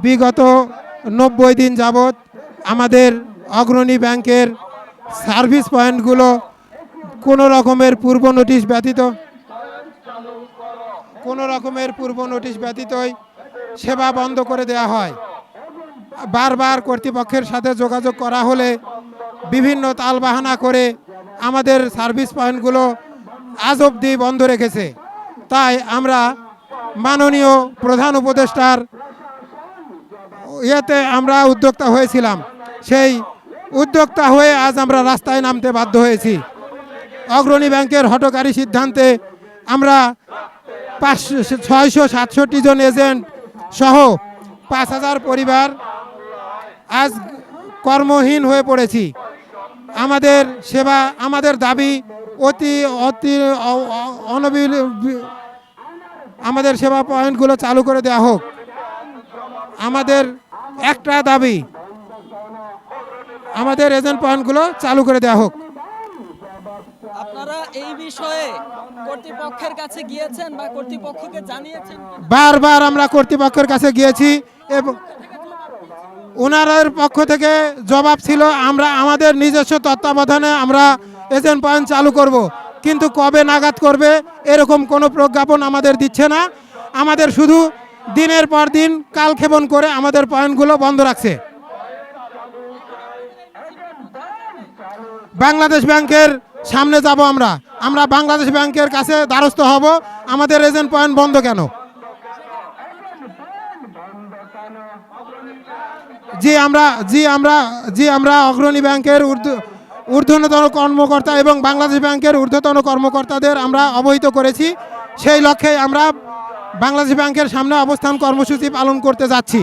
বিগত 90 দিন যাবৎ আমাদের অগ্রণী ব্যাংকের সার্ভিস পয়েন্টগুলো কোনো রকমের পূর্ব নোটিশ ব্যতীতই সেবা বন্ধ করে দেওয়া হয়। বারবার কর্তৃপক্ষের সাথে যোগাযোগ করা হলে বিভিন্ন তালবাহানা করে আমাদের সার্ভিস পয়েন্টগুলো আজ অবধি বন্ধ রেখেছে। তাই আমরা মাননীয় প্রধান উপদেষ্টার ইয়েতে আমরা উদ্যোক্তা হয়েছিলাম। সেই উদ্যোক্তা হয়ে আজ আমরা রাস্তায় নামতে বাধ্য হয়েছি। অগ্রণী ব্যাংকের হঠকারী সিদ্ধান্তে আমরা 667 জন এজেন্ট সহ 5000 পরিবার আজ কর্মহীন হয়ে পড়েছি। আমাদের দাবি অতি আমাদের সেবা পয়েন্টগুলো চালু করে দেওয়া হোক। আমাদের একটা দাবি, আমাদের এজেন্ট পয়েন্টগুলো চালু করে দেওয়া হোক। আপনারা এই বিষয়ে কর্তৃপক্ষের কাছে গিয়েছেন বা কর্তৃপক্ষকে জানিয়েছেন? বারবার আমরা কর্তৃপক্ষের কাছে গিয়েছি এবং ওনাদের পক্ষ থেকে জবাব ছিল আমাদের নিজস্ব তত্ত্বাবধানে আমরা এজেন্ট পয়েন্ট চালু করব, কিন্তু কবে নাগাদ করবে এরকম কোনো প্রজ্ঞাপন আমাদের দিচ্ছে না। আমাদের শুধু দিনের পর দিন কালক্ষেপণ করে আমাদের পয়েন্টগুলো বন্ধ রাখছে। বাংলাদেশ ব্যাংকের সামনে যাব আমরা বাংলাদেশ ব্যাংকের কাছে দ্বারস্থ হব, আমাদের এজেন্ট পয়েন্ট বন্ধ কেন। আমরা অগ্রণী ব্যাংকের ঊর্ধ্বতন কর্মকর্তা এবং বাংলাদেশ ব্যাংকের ঊর্ধ্বতন কর্মকর্তাদের আমরা অবহিত করেছি। সেই লক্ষ্যে আমরা বাংলাদেশ ব্যাংকের সামনে অবস্থান কর্মসূচি পালন করতে যাচ্ছি।